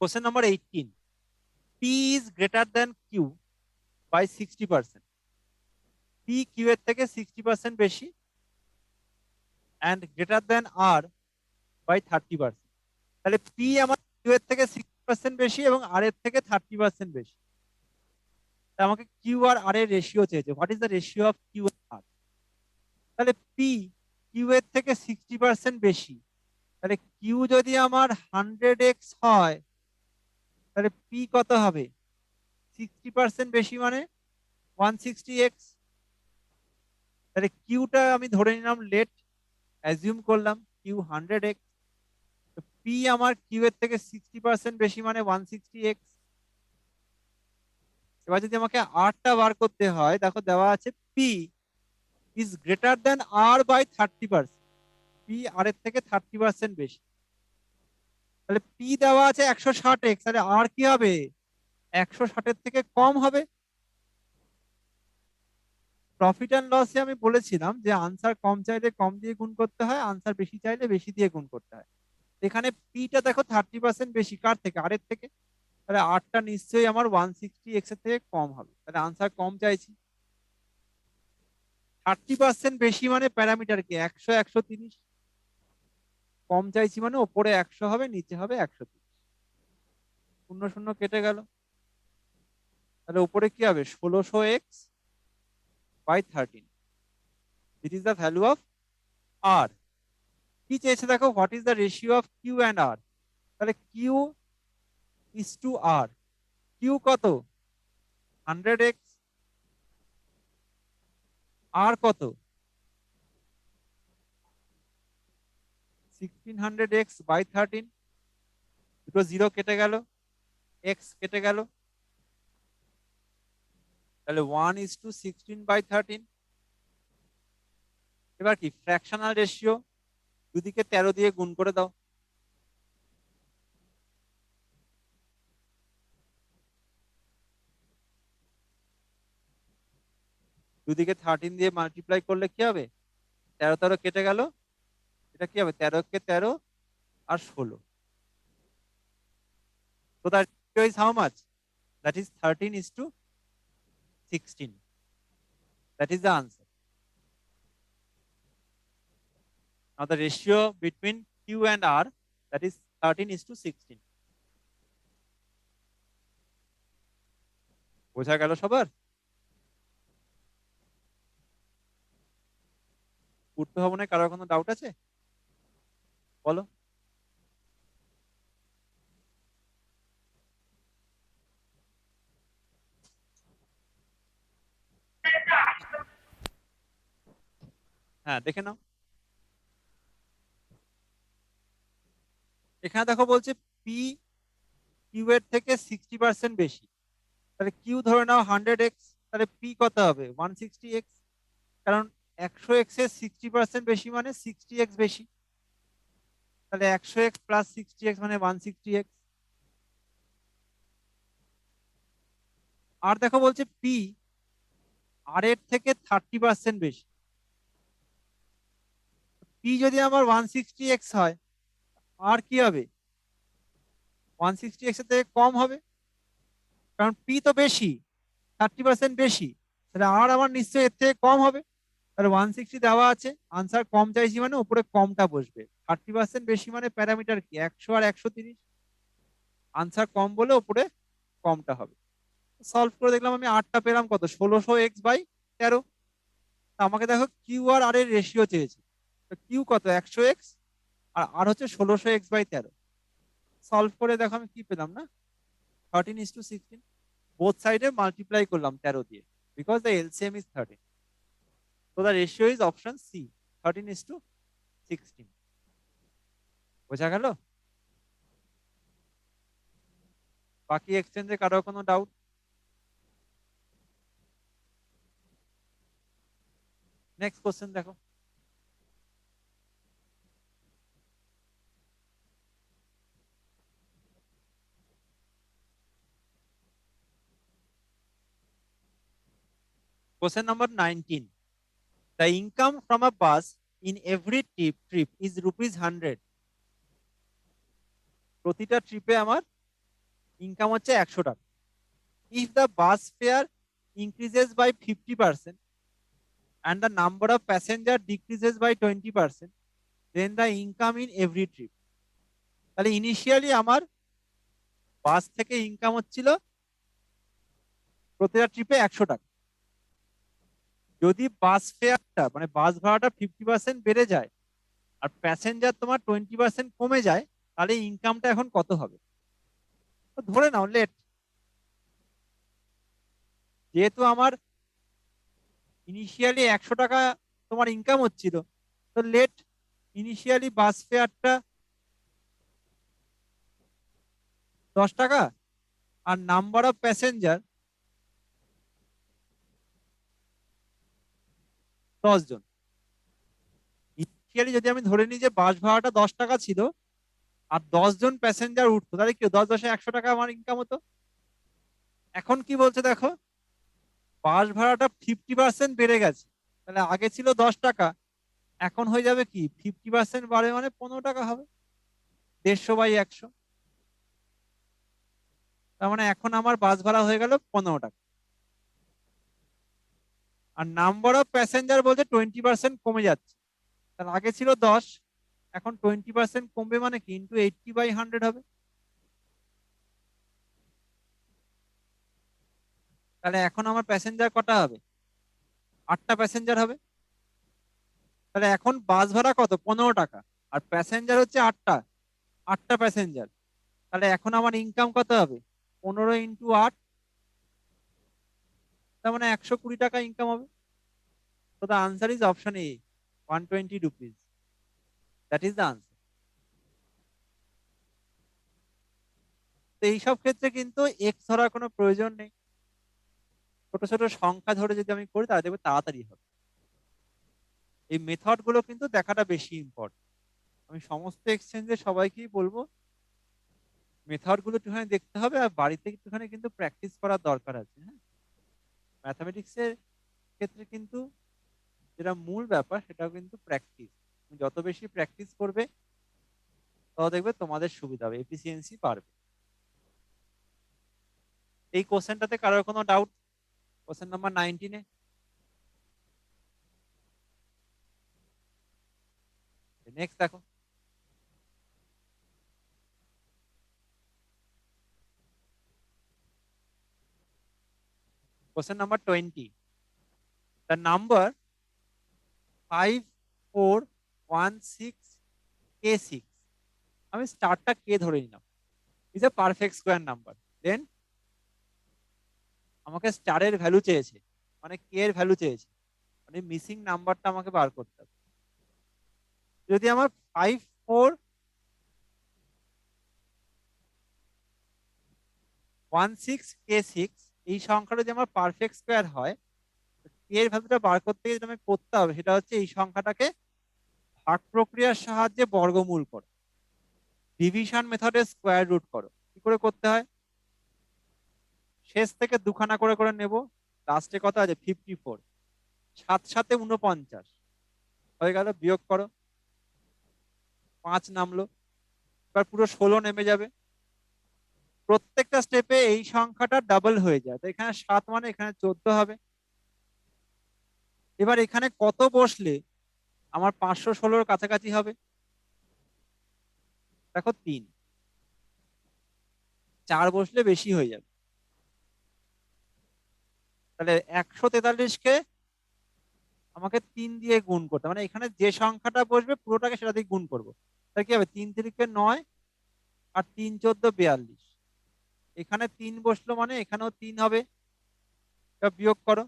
Question number 18. P is greater than Q by 60%. P Q এর থেকে 60% বেশি and greater than R by 30%. তাহলে P আমার Q এর থেকে 60% বেশি এবং R এর থেকে 30% বেশি। আমাকে Q আর R এর রেশিও চেয়েছে। What is the ratio of Q আর R? তাহলে P Q এর থেকে 60% বেশি, তাহলে Q যদি আমার 100x হয় তাহলে P কত হবে? 60% বেশি মানে 160x। তাহলে কিউটা আমি ধরে নিলাম লেট, অ্যাজিউম করলাম কিউ 100x। পি আমার কিউ এর থেকে 60% বেশি মানে 160x। এবার যদি আমাকে আরটা বার করতে হয়, দেখো দেওয়া আছে P is greater than R by 30%। P R এর থেকে 30% বেশি, তাহলে পি দেওয়া আছে 160x, তাহলে আর কি হবে? 160 এর থেকে কম হবে। প্রফিট অ্যান্ড লসে আমি বলেছিলাম যে আনসার কম চাইলে কম দিয়ে গুণ করতে হয়, আনসার বেশি চাইলে বেশি দিয়ে গুণ করতে হয়। এখানে পিটা দেখো 30% বেশি, কার থেকে? আর এর থেকে। তাহলে আরটা নিশ্চয়ই আমার 160x এর থেকে কম হবে, তাহলে আনসার কম চাইছি। 30% বেশি মানে প্যারামিটার কি? 100, 130। কম চাইছি মানে ওপরে 100 হবে, নিচে হবে 130। শূন্য শূন্য কেটে গেল, তাহলে উপরে কি হবে? 1600x by 13। This is the value of R. কি চেয়েছে দেখো, what is the ratio of Q and R? তাহলে Q is two R. Q কত? 100x। আর কত? 1600x by 13। দুটো জিরো কেটে গেল, এক্স কেটে গেল, তাহলে 1:16/13। এবার কি ফ্র্যাকশনাল রেশিও, দুদিকে 13 দিয়ে গুণ করে দাও। দুদিকে 13 দিয়ে মাল্টিপ্লাই করলে কি হবে? 13 13 কেটে গেল, এটা কি হবে? 13 কে 13 আর 16। So that is how much? That is 13:16. That is the answer. Now the ratio between Q and R, that is 13:16. বোঝা গেল সবার? উঠতে হবে না, কারোর কোনো ডাউট আছে? বলো। হ্যাঁ দেখে নাও, এখানে দেখো বলছে পি কিউ এর থেকে 60% বেশি, তাহলে কিউ ধরে নাও 100x, তাহলে পি কত হবে? 160x। কারণ 100x এর 60% বেশি মানে 60x বেশি, তাহলে 100x প্লাস 60x মানে 160x। আর দেখো বলছে পি আর এর থেকে 30% বেশি। পি যদি আমার 160x হয়, আর কি হবে? 160x এর থেকে কম হবে, কারণ পি তো বেশি, 30% বেশি, তাহলে আর আমার নিশ্চয়ই এর থেকে কম হবে। তাহলে 160 দেওয়া আছে, আনসার কম চাইছি মানে উপরে কমটা বসবে। 30% বেশি মানে প্যারামিটার কি? 100 আর 130। আনসার কম বলে উপরে কমটা হবে। সলভ করে দেখলাম আমি আরটা পেলাম কত? 1600x/13। আমাকে দেখো কিউ আর আর এর রেশিও চেয়েছে, কিউ কত? 100x, আর আর হচ্ছে 1600x/13। সলভ করে দেখো আমি কি পেলাম না, 13:16। বোথ সাইডে মাল্টিপ্লাই করলাম 13 দিয়ে, because the LCM is 13। So the ratio is option C, 13:16. বোঝা গেল? বাকি এক্সচেঞ্জে কারো কোনো ডাউট? নেক্সট কোশ্চেন দেখো। Question number 19. The income from a bus in every trip is rupees 100. প্রতিটা ট্রিপে আমার ইনকাম হচ্ছে 100 টাকা। If the bus fair increases by 50% and the number of passenger decreases by 20%, then the income in every trip. তাহলে initially আমার বাস থেকে income হচ্ছিল প্রতিটা ট্রিপে 100 টাকা। যদি বাস ফেয়ারটা মানে বাস ভাড়াটা 50% বেড়ে যায় আর প্যাসেঞ্জার তোমার 20% কমে যায়, তাহলে ইনকামটা এখন কত হবে? তো ধরে নাও লেট, যেহেতু আমার ইনিশিয়ালি 100 টাকা তোমার ইনকাম হচ্ছিল, তো লেট ইনিশিয়ালি বাস ফেয়ারটা 10 টাকা আর নাম্বার অফ প্যাসেঞ্জার 10 জন। ইনিশিয়ালি যদি আমি ধরে নিই যে বাস ভাড়াটা 10 টাকা ছিল আর 10 জন প্যাসেঞ্জার উঠতো, তাহলে কি 10 × 10 = 100 টাকা আমার ইনকাম হতো। এখন কি বলছে দেখো, বাস ভাড়াটা 50% বেড়ে গেছে, তাহলে আগে ছিল 10 টাকা, এখন হয়ে যাবে কি 50% বাড়ে মানে 15 টাকা হবে, 150/100। তার মানে এখন আমার বাস ভাড়া হয়ে গেল 15 টাকা। আর নাম্বার অফ প্যাসেঞ্জার বলতে 20% কমে যাচ্ছে, তাহলে আগে ছিল 10, এখন 20% কমবে মানে কি ইন্টু 80/100 হবে। তাহলে এখন আমার প্যাসেঞ্জার কটা হবে? 8টা প্যাসেঞ্জার হবে। তাহলে এখন বাস ভাড়া কত? 15 টাকা, আর প্যাসেঞ্জার হচ্ছে 8টা, 8টা প্যাসেঞ্জার। তাহলে এখন আমার ইনকাম কত হবে? 15 × 8, তার মানে 120 টাকা ইনকাম হবে। তো the answer is option A, 120 rupees. That is the answer. তো এইসব ক্ষেত্রে কিন্তু এক্স ধরার কোনো প্রয়োজন নেই, ছোট ছোট সংখ্যা ধরে যদি আমি করি তাহলে দেখবে তাড়াতাড়ি হবে। এই মেথড গুলো কিন্তু দেখাটা বেশি ইম্পর্টেন্ট। আমি সমস্ত এক্সচেঞ্জে সবাইকেই বলবো মেথড গুলো একটুখানি দেখতে হবে, আর বাড়িতে একটুখানি কিন্তু প্র্যাকটিস করার দরকার আছে। হ্যাঁ, ম্যাথামেটিক্স এর ক্ষেত্রে কিন্তু যেটা মূল ব্যাপার সেটাও কিন্তু প্র্যাকটিস। তুমি যত বেশি প্র্যাকটিস করবে তত দেখবে তোমাদের সুবিধা হবে, এফিসিয়েন্সি বাড়বে। এই কোশ্চেনটাতে কারোর কোনো ডাউট? কোশ্চেন নাম্বার 19-এ নেক্সট দেখো। Question number 20, the number 5416K6, আমি স্টারটা কে ধরে নিলাম, is a perfect square number. Then আমাকে স্টারের ভ্যালু চেয়েছে, মানে কে এর ভ্যালু চেয়েছে, মানে মিসিং নাম্বারটা আমাকে বার করতে হবে। যদি আমার 5416K6 এই সংখ্যাটা যদি আমার পারফেক্ট স্কোয়ার হয়, কে এর ভ্যালুটা বার করতে গিয়ে যেটা আমি করতে হবে সেটা হচ্ছে এই সংখ্যাটাকে ভাগ প্রক্রিয়ার সাহায্যে বর্গমূল করো, ডিভিশন মেথডে স্কোয়ার রুট করো। কি করে করতে হয়? শেষ থেকে দুখানা করে করে নেব, লাস্টে কত আছে 54, 7 7 49 হয়ে গেল, বিয়োগ করো, 5 নামলো, এবার পুরো 16 নেমে যাবে। প্রত্যেকটা স্টেপে এই সংখ্যাটা ডাবল হয়ে যায়, তো এখানে 7 মানে এখানে 14 হবে। এবার এখানে কত বসলে আমার 516-র কাছাকাছি হবে? দেখো 3, 4 বসলে বেশি হয়ে যাবে। তাহলে 143-কে আমাকে 3 দিয়ে গুণ করতে, মানে এখানে যে সংখ্যাটা বসবে পুরোটাকে সেটা দিয়ে গুণ করবো। তাহলে কি হবে? 3 3 9 আর 3 14 42। এখানে 3 বসলো মানে এখানেও 3 হবে, এটা বিয়োগ করো,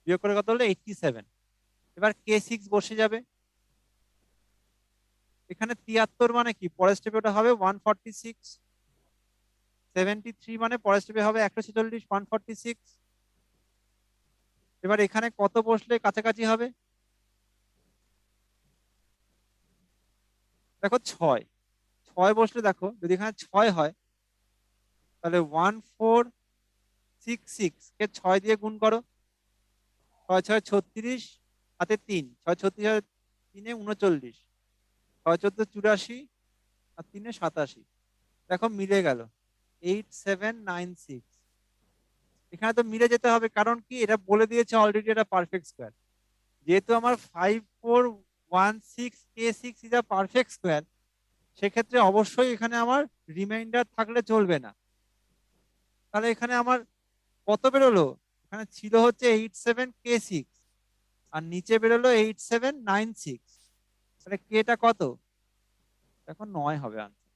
বিয়োগ করে কত হলো 87। এবার K6 বসে যাবে, এখানে 73 মানে কি পরের স্টেপে ওটা হবে 146, 73 মানে পরের স্টেপে হবে 146, 146। এবার এখানে কত বসলে কাছাকাছি হবে? দেখো 6, 6 বসলে দেখো যদি এখানে 6 হয় তাহলে 1466 কে 6 দিয়ে গুণ করো, 6 6 36 হাতে 3, 6 36 আর 3 39, 6 14 84 আর 3 87। দেখো মিলে গেল 8796। এখানে তো মিলে যেতে হবে, কারণ কি এটা বলে দিয়েছে অলরেডি এটা পারফেক্ট স্কোয়ার। যেহেতু আমার 5416 K6 is a perfect square, সেক্ষেত্রে অবশ্যই এখানে আমার রিমাইন্ডার থাকলে চলবে না। তাহলে এখানে আমার কত বেরোলো? এখানে ছিল হচ্ছে 87K6 আর নিচে বেরোলো 8796। তাহলে কেটা কত? এখন 9 হবে answer.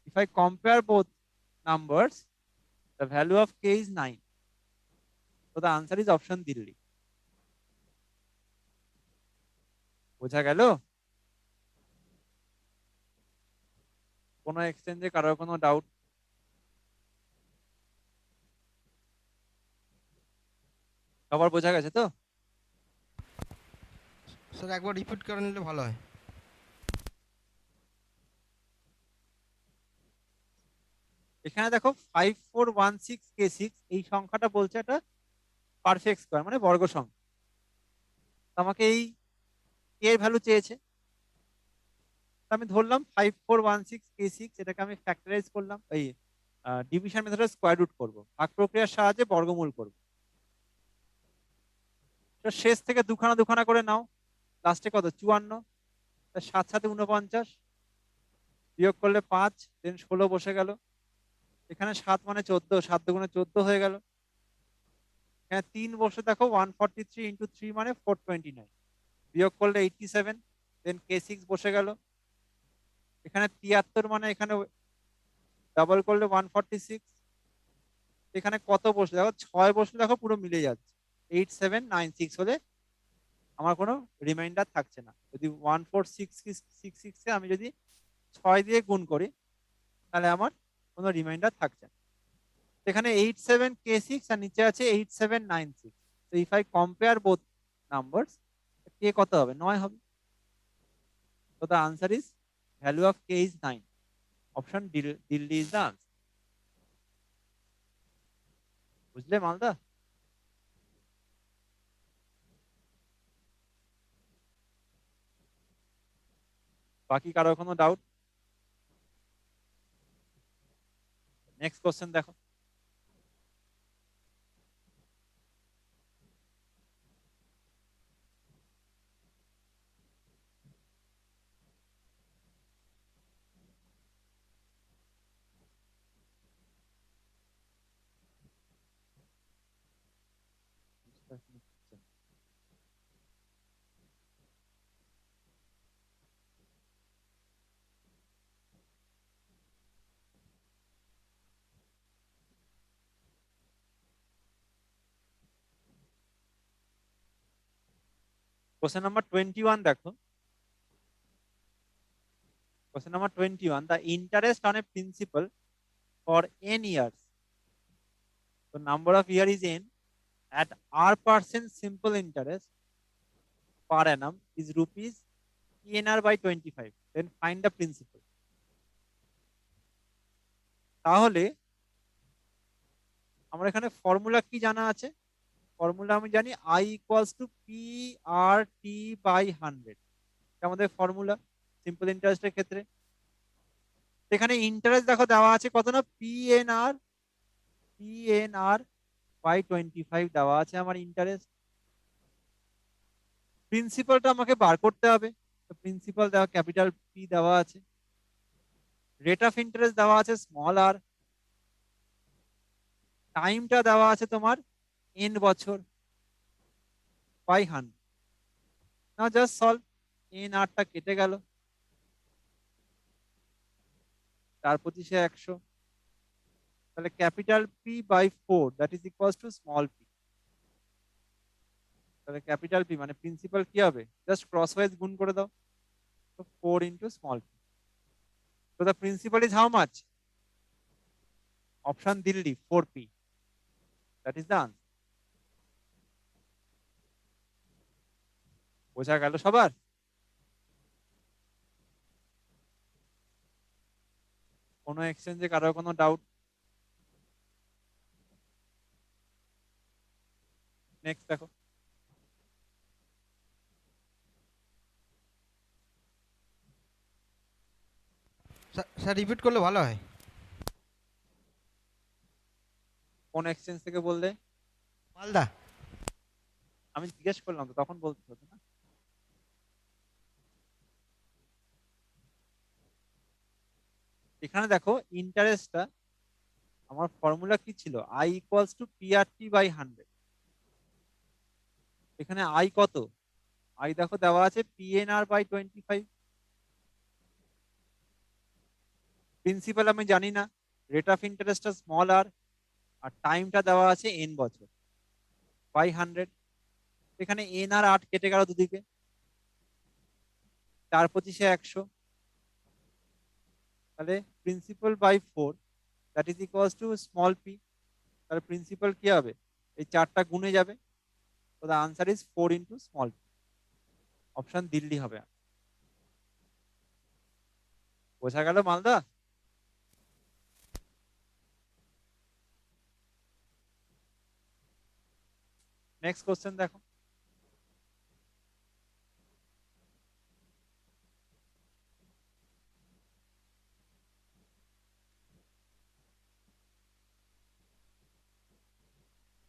If I compare both numbers, the value of k is 9. So the answer is option Delhi. বোঝা গেল? কোনো এক্সচেঞ্জে কারোর কোনো ডাউট? সবার বোঝা গেছে তো? স্যার একবার রিপিট করে নিলে ভালো হয়। এখানে দেখো 5416K6 এই সংখ্যাটা বলছে এটা পারফেক্ট স্কোয়ার মানে বর্গ সংখ্যা। আমাকে এই কে এর ভ্যালু চেয়েছে, আমি ধরলাম 5416K6, এটাকে আমি ফ্যাক্টরাইজ করলাম, এই ডিভিশন মেথডে স্কোয়ার রুট করবো, ভাগ প্রক্রিয়ার সাহায্যে বর্গমূল করব। তো শেষ থেকে দুখানা দুখানা করে নাও, লাস্টে কত? 54। 7 7 49, বিয়োগ করলে 5, দেন 16 বসে গেল। এখানে 7 মানে 14, 7 দুগুণে 14 হয়ে গেল। এখানে 3 বসে দেখো 143 ইন্টু 3 মানে 429, বিয়োগ করলে 87, দেন K6 বসে গেল। এখানে 73 মানে এখানে ডাবল করলে 146। এখানে কত বসলে দেখো 6 বসলে দেখো পুরো মিলে যাচ্ছে, 8796 হলে আমার কোনো রিমাইন্ডার থাকছে না। যদি 14666 আমি যদি 6 দিয়ে গুণ করি তাহলে আমার কোনো রিমাইন্ডার থাকছে না। এখানে 87K6 আর নিচে আছে 8796। তো if I compare both numbers, K কত হবে? 9 হবে। তো the answer is value of K is 9। Option Delhi is the answer. বুঝলে মালদা? বাকি কারো কোনো ডাউট? নেক্সট কোশ্চেন দেখো। কোশ্চেন নাম্বার 21 দেখো। Question number 21, the interest on a principal for n years, the number of year is n, at r% simple interest per annum is rupees ENR by 25, then find the principal। তাহলে আমার এখানে formula কি জানা আছে? Formula আমি জানি I equals to PRT by 100, আমাদের formula simple ইন্টারেস্টের ক্ষেত্রে। এখানে ইন্টারেস্ট দেখো দেওয়া আছে কত না, PNR বাই 25 দেওয়া আছে আমার ইন্টারেস্ট। প্রিন্সিপালটা আমাকে বার করতে হবে, তো প্রিন্সিপাল দেওয়া ক্যাপিটাল পি দেওয়া আছে, রেট অফ ইন্টারেস্ট দেওয়া আছে স্মল আর, টাইমটা দেওয়া আছে তোমার n বছর by 100। Now just solve, n টা কেটে গেল, 4 25 100, তাহলে capital P by 4 that is equals to small P. তাহলে ক্যাপিটাল পি মানে প্রিন্সিপাল কি হবে, জাস্ট ক্রস ওয়াইজ গুণ করে দাও, তো 4 ইন্টু স্মল পি। তো the principal is how much? Option Delhi 4p, that is the answer. বোঝা গেল সবার? কোনো এক্সচেঞ্জে কারো কোনো ডাউট? নেক্সট দেখো। স্যার রিপিট করলে ভালো হয়। কোন এক্সচেঞ্জ থেকে বললে? মালদা। আমি জিজ্ঞেস করলাম তো, তখন বলতে হতো না? এখানে দেখো ইন্টারেস্টটা, আমার ফর্মুলা কি ছিল? I equals to PRT by 100। এখানে আই কত? আই দেখো দেওয়া আছে পিএনআর বাই 25। প্রিন্সিপাল আমি জানি না, রেট অফ ইন্টারেস্টটা স্মল আর টাইমটা দেওয়া আছে এন বছর বাই 100। এখানে এন আর 8 কেটে গেল দুদিকে, 4 × 25 = 100। তাহলে principal by 4 that is equals to small P. তাহলে প্রিন্সিপাল কি হবে? এই 4টা গুণে যাবে। তো the answer is 4 into small P. Option Delhi হবে। বোঝা গেল মালদা? নেক্সট কোশ্চেন দেখো।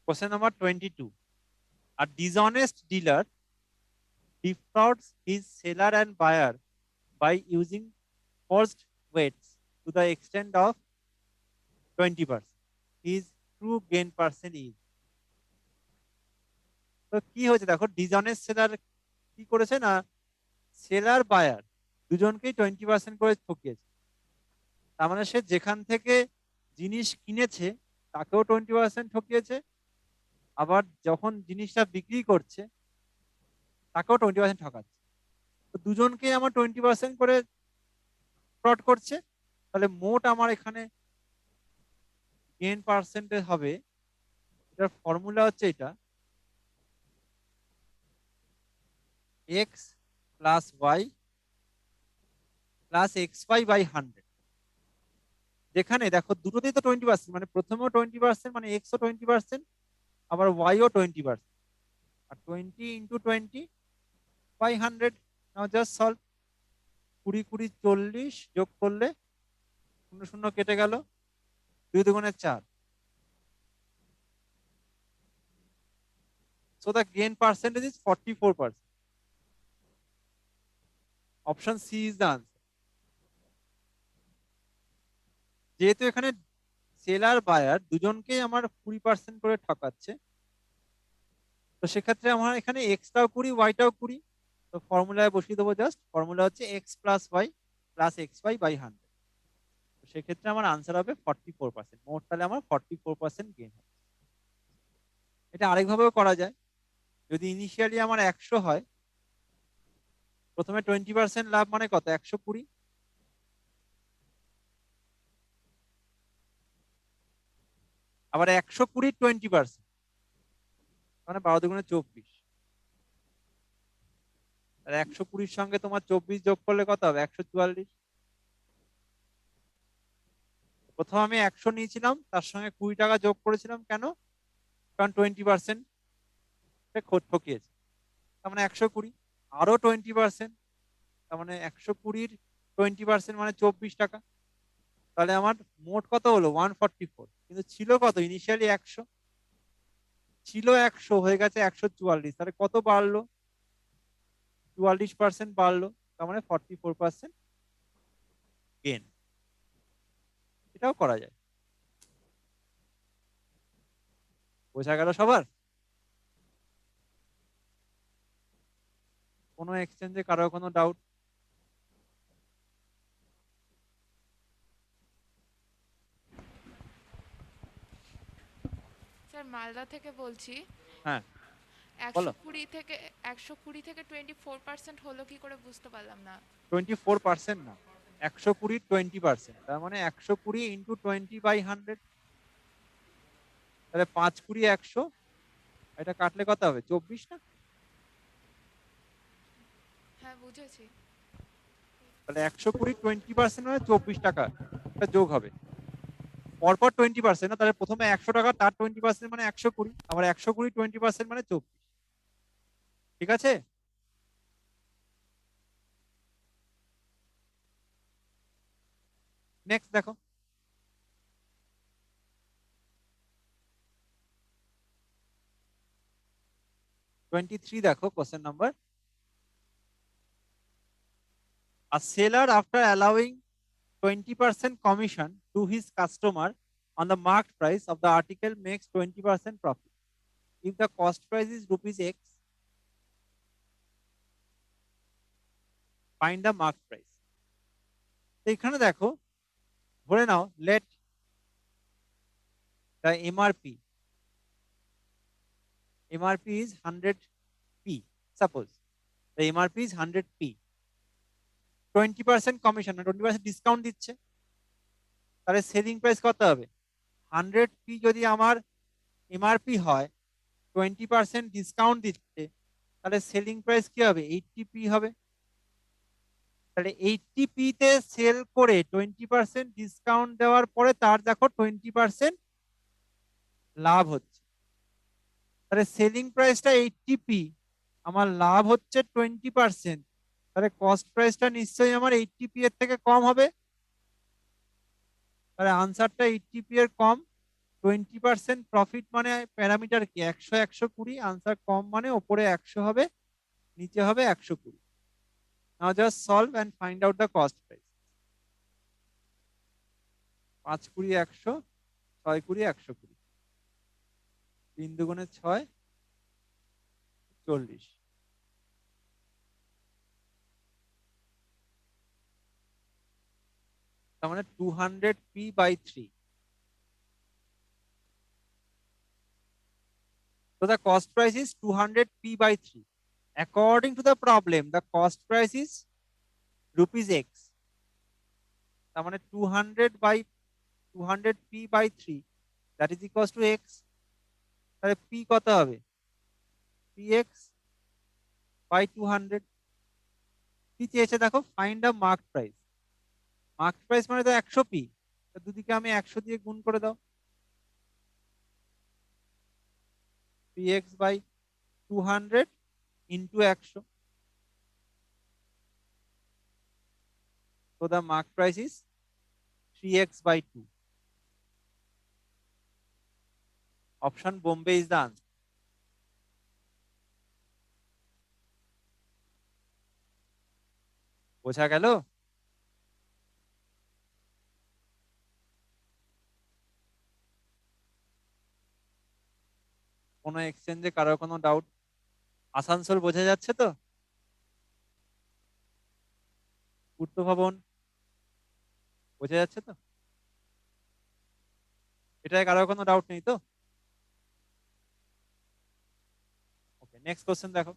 Question number 22. A dishonest dealer defrauds his seller and buyer by using forged weights to the extent of 20%. His true gain percent is. তো কি হয়েছে দেখো, dishonest seller কি করেছে না, সেলার বায়ার দুজনকেই 20% করে ঠকিয়েছে। তার মানে সে যেখান থেকে জিনিস কিনেছে তাকেও 20% ঠকিয়েছে, আবার যখন জিনিসটা বিক্রি করছে তাকেও 20% ঠকাচ্ছে। তো দুজনকেই আমার 20% করে ফ্রড করছে। তাহলে মোট আমার এখানে গেন পার্সেন্টেজ হবে, এটার ফর্মুলা হচ্ছে এটা, X plus Y plus X Y by 100। যেখানে দেখো দুটোতেই তো 20%, মানে প্রথমেও 20%, মানে এক্সও 20%, আবার ওয়াইও 20%। আর 20 × 20/100। নাও জাস্ট সলভ। 20 × 20 = 40, যোগ করলে 0 0 কেটে গেল, 2 × 2 = 4। So the gain percentage is 44%. Option C is the answer. যেহেতু এখানে সেলার বায়ার দুজনকেই আমার 20% করে ঠকাচ্ছে, তো সেক্ষেত্রে আমার এখানে এক্সটাও 20 ওয়াইটাও 20। তো ফর্মুলায় বসিয়ে দেবো, জাস্ট ফর্মুলা হচ্ছে X plus Y plus X Y by 100। তো সেক্ষেত্রে আমার আনসার হবে 44%। মোট তাহলে আমার 44% গেন হবে। এটা আরেকভাবেও করা যায়। যদি ইনিশিয়ালি আমার 100 হয়, প্রথমে 20% লাভ মানে কত? 120। আবার 120 20%, মানে 12 × 2 = 24। আর 120-র সঙ্গে তোমার 24 যোগ করলে কত হবে? 144। প্রথম আমি 100 নিয়েছিলাম, তার সঙ্গে 20 টাকা যোগ করেছিলাম, কেন? কারণ 20% ঠকিয়েছে। তার মানে 120, আরো 20%, তার মানে 120-র 20% মানে 24 টাকা। তাহলে আমার মোট কত হলো? 144। কিন্তু ছিল কত ইনিশিয়ালি? 100 ছিল, 100 হয়ে গেছে 144। তাহলে কত বাড়লো? 44% বাড়লো। তার মানে 44% গেন। এটাও করা যায়। বোঝা গেল সবার? কোনো এক্সচেঞ্জে কারো কোনো ডাউট? স্যার মালদা থেকে বলছি। হ্যাঁ, একশো বলো। কুড়ি থেকে 24% হলো কি করে বুঝতে পারলাম না। 24% না, 120 20%। তার মানে 120 ইন্টু 20/100। তাহলে 5 × 20 = 100। এটা কাটলে কত হবে? 24 না? হ্যাঁ বুঝেছি। তাহলে 120 20% মানে 24 টাকা এটা যোগ হবে। পরপর 20% না, তাহলে প্রথমে 100 টাকা, তার 20% মানে 120, আবার 120 20% মানে 24। ঠিক আছে? নেক্সট দেখো, টোয়েন্টি দেখো question number. A seller, after allowing 20% commission to his customer on the marked price of the article, makes 20% profit. If the cost price is rupees X, find the marked price. তো এখানে দেখো, ধরে নাও let the MRP is 100p. Suppose the MRP is 100p. 20% commission, 20% discount দিচ্ছে, তাহলে selling price কত হবে? 100p যদি আমার এমআরপি হয়, 20% ডিসকাউন্ট দিচ্ছে, তাহলে সেলিং প্রাইস কি হবে? 80p হবে। তাহলে 80p তে সেল করে 20% ডিসকাউন্ট দেওয়ার পরে তার দেখো 20% লাভ হচ্ছে। তাহলে সেলিং প্রাইসটা 80p, আমার লাভ হচ্ছে 20%, তাহলে কস্ট প্রাইসটা নিশ্চয়ই আমার 80p এর থেকে কম হবে। তাহলে আনসারটা 80p এর কম। 20% প্রফিট মানে প্যারামিটার কি? 100 120। আনসার কম মানে ওপরে 100 হবে, নিচে হবে 120। Now just solve and find out the cost price. 5 20 100, 6 20 120, 3 দুগুণে 6, 40। তার মানে 200p/3। So the cost price is 200p/3. According to the problem, the cost price is rupees X. তার মানে 200p/3, that is equals to X. তাহলে p কত হবে? px/200। কি চেয়েছে দেখো, find the mark price. Mark price মানে তো 100p, দুদিকে আমি 100 দিয়ে গুণ করে দাও। px/200 into 100, so the mark price is 3x/2. Option Bombay is the answer. বোঝা গেল? কোনো এক্সচেঞ্জে কারো কোনো ডাউট? আসানসোল বোঝা যাচ্ছে তো? পূর্ত ভবন বোঝা যাচ্ছে তো? এটায় কারো কোনো ডাউট নেই তো? ওকে, নেক্সট কোশ্চেন দেখো।